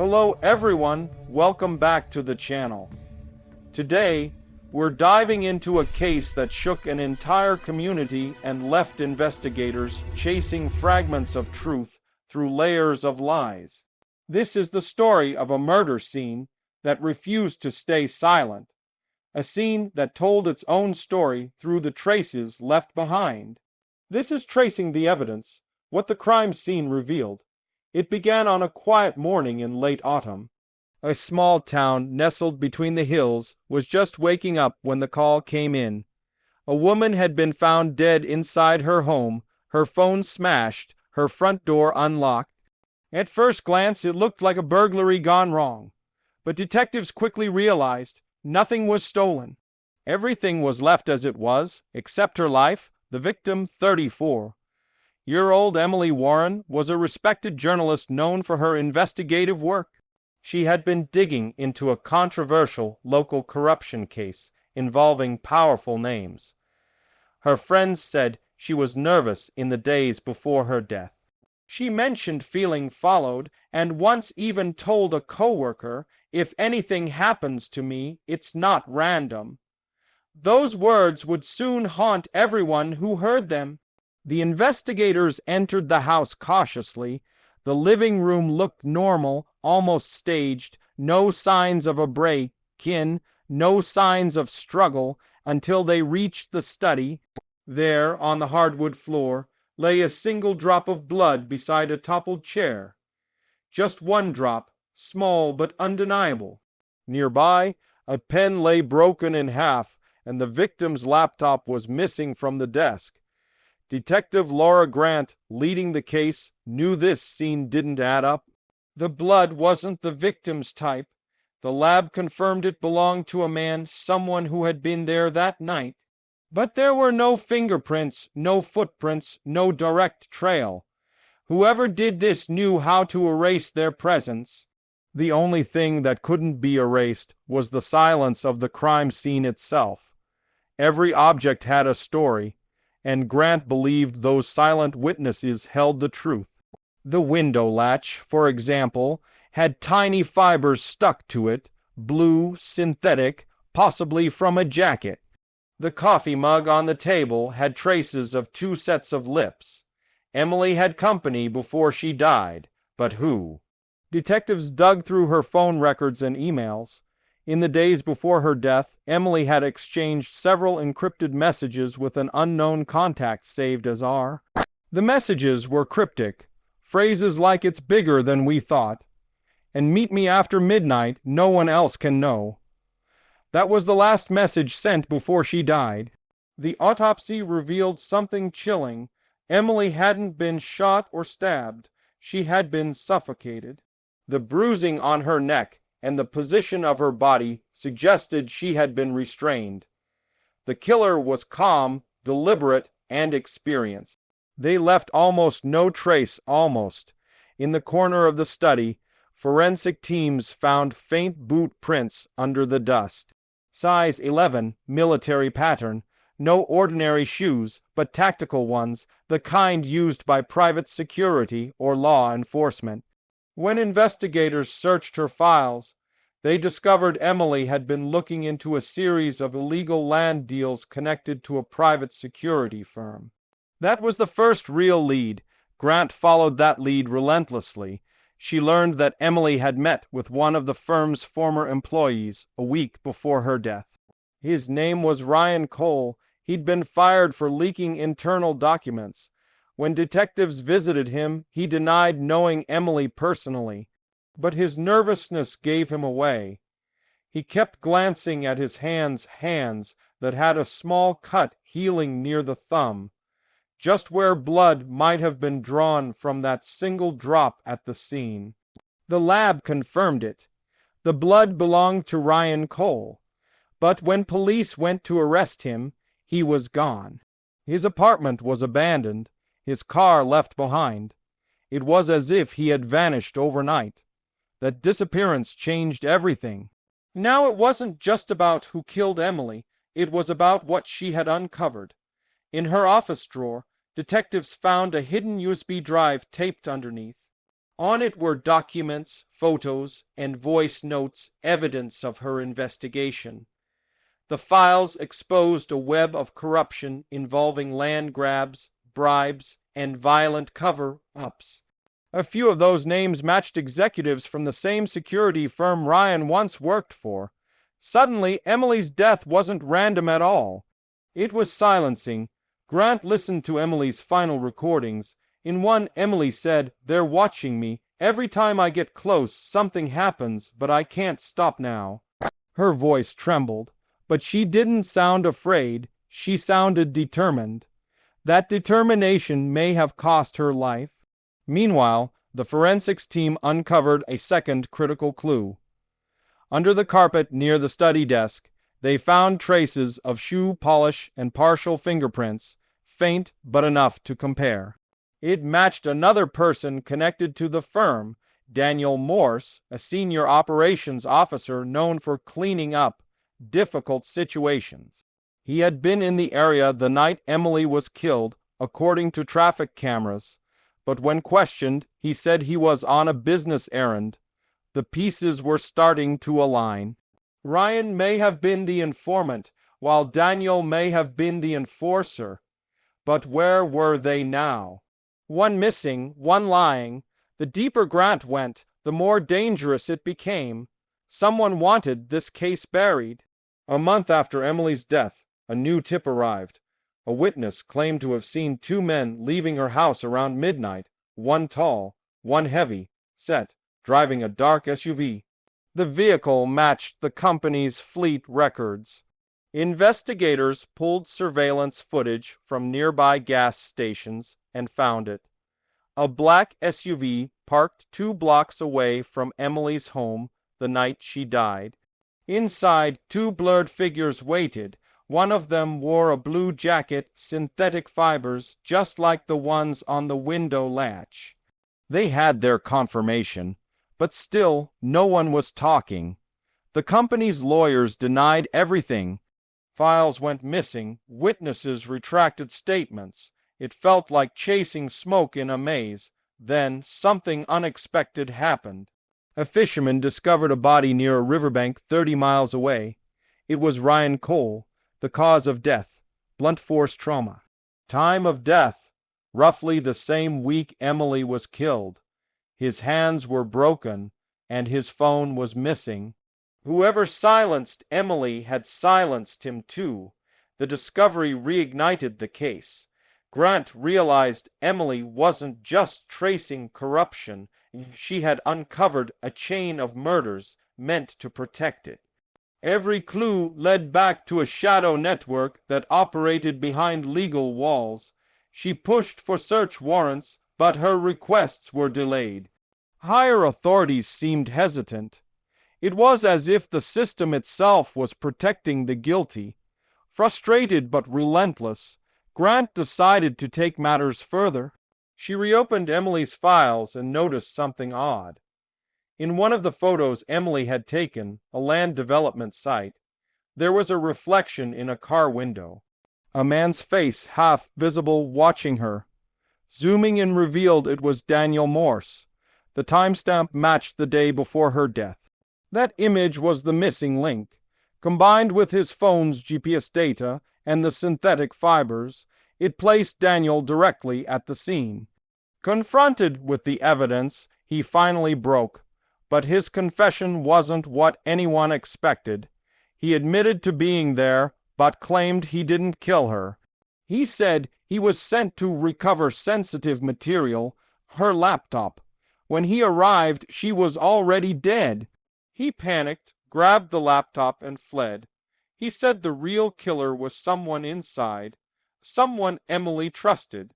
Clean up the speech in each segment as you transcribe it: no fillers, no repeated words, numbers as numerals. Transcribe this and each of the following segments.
Hello everyone, welcome back to the channel. Today, we're diving into a case that shook an entire community and left investigators chasing fragments of truth through layers of lies. This is the story of a murder scene that refused to stay silent, a scene that told its own story through the traces left behind. This is Tracing the Evidence, what the crime scene revealed. It began on a quiet morning in late autumn. A small town nestled between the hills was just waking up when the call came in. A woman had been found dead inside her home, her phone smashed, her front door unlocked. At first glance, it looked like a burglary gone wrong. But detectives quickly realized nothing was stolen. Everything was left as it was, except her life, the victim 34-year-old Emily Warren was a respected journalist known for her investigative work. She had been digging into a controversial local corruption case involving powerful names. Her friends said she was nervous in the days before her death. She mentioned feeling followed and once even told a coworker, "If anything happens to me, it's not random." Those words would soon haunt everyone who heard them. The investigators entered the house cautiously. The living room looked normal, almost staged, no signs of a break-in, no signs of struggle, until they reached the study. There, on the hardwood floor, lay a single drop of blood beside a toppled chair. Just one drop, small but undeniable. Nearby, a pen lay broken in half, and the victim's laptop was missing from the desk. Detective Laura Grant, leading the case, knew this scene didn't add up. The blood wasn't the victim's type. The lab confirmed it belonged to a man, someone who had been there that night. But there were no fingerprints, no footprints, no direct trail. Whoever did this knew how to erase their presence. The only thing that couldn't be erased was the silence of the crime scene itself. Every object had a story, and Grant believed those silent witnesses held the truth. The window latch, for example, had tiny fibers stuck to it, blue, synthetic, possibly from a jacket. The coffee mug on the table had traces of 2 sets of lips. Emily had company before she died, but who? Detectives dug through her phone records and emails. In the days before her death, Emily had exchanged several encrypted messages with an unknown contact saved as R. The messages were cryptic, phrases like "it's bigger than we thought," and "meet me after midnight, no one else can know." That was the last message sent before she died. The autopsy revealed something chilling. Emily hadn't been shot or stabbed. She had been suffocated. The bruising on her neck and the position of her body suggested she had been restrained. The killer was calm, deliberate, and experienced. They left almost no trace. In the corner of the study, forensic teams found faint boot prints under the dust. Size 11, military pattern. No ordinary shoes, but tactical ones, the kind used by private security or law enforcement. When investigators searched her files, they discovered Emily had been looking into a series of illegal land deals connected to a private security firm. That was the first real lead. Grant followed that lead relentlessly. She learned that Emily had met with one of the firm's former employees a week before her death. His name was Ryan Cole. He'd been fired for leaking internal documents. When detectives visited him, he denied knowing Emily personally, but his nervousness gave him away. He kept glancing at his hands that had a small cut healing near the thumb, just where blood might have been drawn from that single drop at the scene. The lab confirmed it. The blood belonged to Ryan Cole, but when police went to arrest him, he was gone. His apartment was abandoned, his car left behind. It was as if he had vanished overnight. That disappearance changed everything. Now it wasn't just about who killed Emily, it was about what she had uncovered. In her office drawer, detectives found a hidden USB drive taped underneath. On it were documents, photos, and voice notes, evidence of her investigation. The files exposed a web of corruption involving land grabs, bribes, and violent cover-ups. A few of those names matched executives from the same security firm Ryan once worked for. Suddenly, Emily's death wasn't random at all. It was silencing. Grant listened to Emily's final recordings. In one, Emily said, "They're watching me. Every time I get close, something happens, but I can't stop now." Her voice trembled, but she didn't sound afraid. She sounded determined. That determination may have cost her life. Meanwhile, the forensics team uncovered a second critical clue. Under the carpet near the study desk, they found traces of shoe polish and partial fingerprints, faint but enough to compare. It matched another person connected to the firm, Daniel Morse, a senior operations officer known for cleaning up difficult situations. He had been in the area the night Emily was killed, according to traffic cameras, but when questioned, he said he was on a business errand. The pieces were starting to align. Ryan may have been the informant, while Daniel may have been the enforcer. But where were they now? One missing, one lying. The deeper Grant went, the more dangerous it became. Someone wanted this case buried. A month after Emily's death, a new tip arrived. A witness claimed to have seen two men leaving her house around midnight, one tall, one heavy, set, driving a dark SUV. The vehicle matched the company's fleet records. Investigators pulled surveillance footage from nearby gas stations and found it. A black SUV parked 2 blocks away from Emily's home the night she died. Inside, 2 blurred figures waited. One of them wore a blue jacket, synthetic fibers, just like the ones on the window latch. They had their confirmation, but still no one was talking. The company's lawyers denied everything. Files went missing, witnesses retracted statements. It felt like chasing smoke in a maze. Then something unexpected happened. A fisherman discovered a body near a riverbank 30 miles away. It was Ryan Cole. The cause of death, blunt force trauma. Time of death, roughly the same week Emily was killed. His hands were broken, and his phone was missing. Whoever silenced Emily had silenced him too. The discovery reignited the case. Grant realized Emily wasn't just tracing corruption. She had uncovered a chain of murders meant to protect it. Every clue led back to a shadow network that operated behind legal walls. She pushed for search warrants, but her requests were delayed. Higher authorities seemed hesitant. It was as if the system itself was protecting the guilty. Frustrated but relentless, Grant decided to take matters further. She reopened Emily's files and noticed something odd. In one of the photos Emily had taken, a land development site, there was a reflection in a car window. A man's face half visible watching her. Zooming in revealed it was Daniel Morse. The timestamp matched the day before her death. That image was the missing link. Combined with his phone's GPS data and the synthetic fibers, it placed Daniel directly at the scene. Confronted with the evidence, he finally broke. But his confession wasn't what anyone expected. He admitted to being there, but claimed he didn't kill her. He said he was sent to recover sensitive material, her laptop. When he arrived, she was already dead. He panicked, grabbed the laptop, and fled. He said the real killer was someone inside, someone Emily trusted.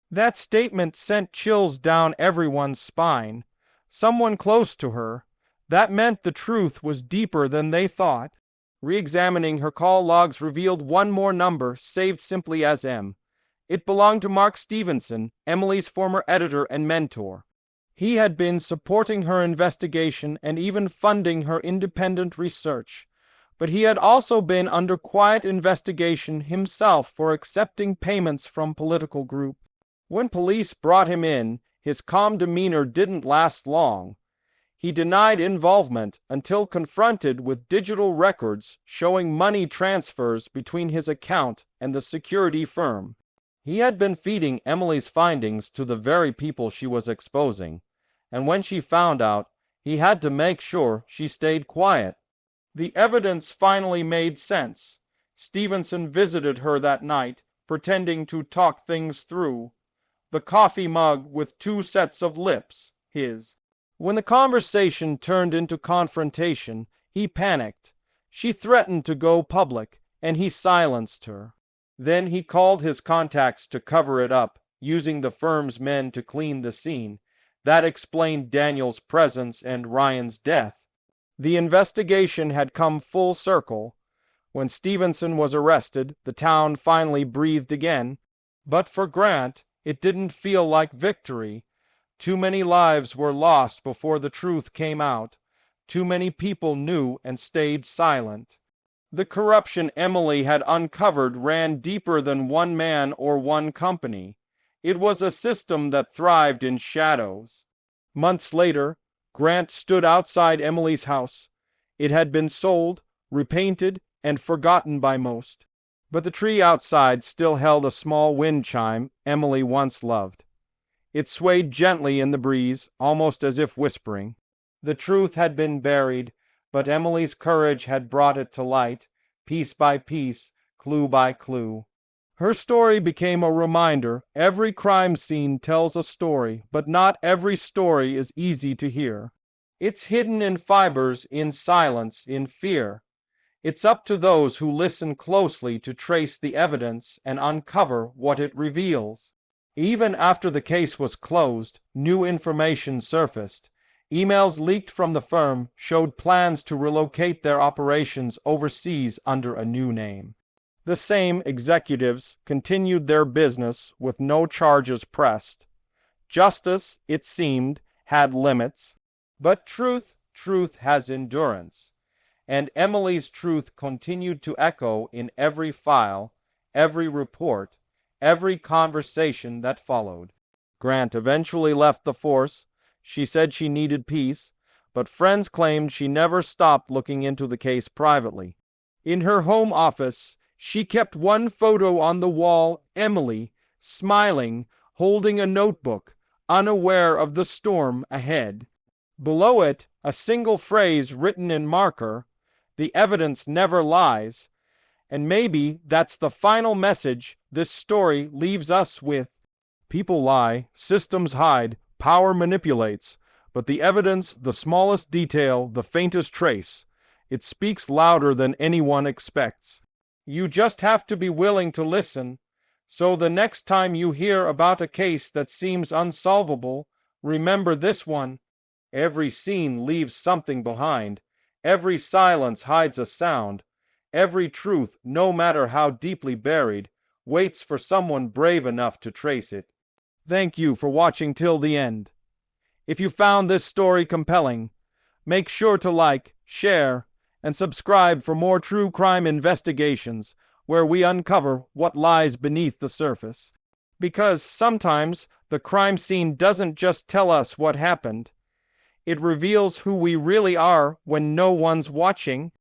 That statement sent chills down everyone's spine. Someone close to her. That meant the truth was deeper than they thought. Re-examining her call logs revealed one more number, saved simply as M. It belonged to Mark Stevenson, Emily's former editor and mentor. He had been supporting her investigation and even funding her independent research. But he had also been under quiet investigation himself for accepting payments from political groups. When police brought him in, his calm demeanor didn't last long. He denied involvement until confronted with digital records showing money transfers between his account and the security firm. He had been feeding Emily's findings to the very people she was exposing, and when she found out, he had to make sure she stayed quiet. The evidence finally made sense. Stevenson visited her that night, pretending to talk things through. The coffee mug with two sets of lips, his. When the conversation turned into confrontation, he panicked. She threatened to go public, and he silenced her. Then he called his contacts to cover it up, using the firm's men to clean the scene. That explained Daniel's presence and Ryan's death. The investigation had come full circle. When Stevenson was arrested, the town finally breathed again. But for Grant, it didn't feel like victory. Too many lives were lost before the truth came out. Too many people knew and stayed silent. The corruption Emily had uncovered ran deeper than one man or one company. It was a system that thrived in shadows. Months later, Grant stood outside Emily's house. It had been sold, repainted, and forgotten by most. But the tree outside still held a small wind chime Emily once loved. It swayed gently in the breeze, almost as if whispering. The truth had been buried, but Emily's courage had brought it to light, piece by piece, clue by clue. Her story became a reminder. Every crime scene tells a story, but not every story is easy to hear. It's hidden in fibers, in silence, in fear. It's up to those who listen closely to trace the evidence and uncover what it reveals. Even after the case was closed, new information surfaced. Emails leaked from the firm showed plans to relocate their operations overseas under a new name. The same executives continued their business with no charges pressed. Justice, it seemed, had limits, but truth has endurance. And Emily's truth continued to echo in every file, every report, every conversation that followed. Grant eventually left the force. She said she needed peace, but friends claimed she never stopped looking into the case privately. In her home office, she kept one photo on the wall, Emily, smiling, holding a notebook, unaware of the storm ahead. Below it, a single phrase written in marker, "The evidence never lies." And maybe that's the final message this story leaves us with. People lie, systems hide, power manipulates, but the evidence, the smallest detail, the faintest trace, it speaks louder than anyone expects. You just have to be willing to listen. So the next time you hear about a case that seems unsolvable, remember this one. Every scene leaves something behind. Every silence hides a sound. Every truth, no matter how deeply buried, waits for someone brave enough to trace it. Thank you for watching till the end. If you found this story compelling, make sure to like, share, and subscribe for more true crime investigations where we uncover what lies beneath the surface. Because sometimes the crime scene doesn't just tell us what happened. It reveals who we really are when no one's watching.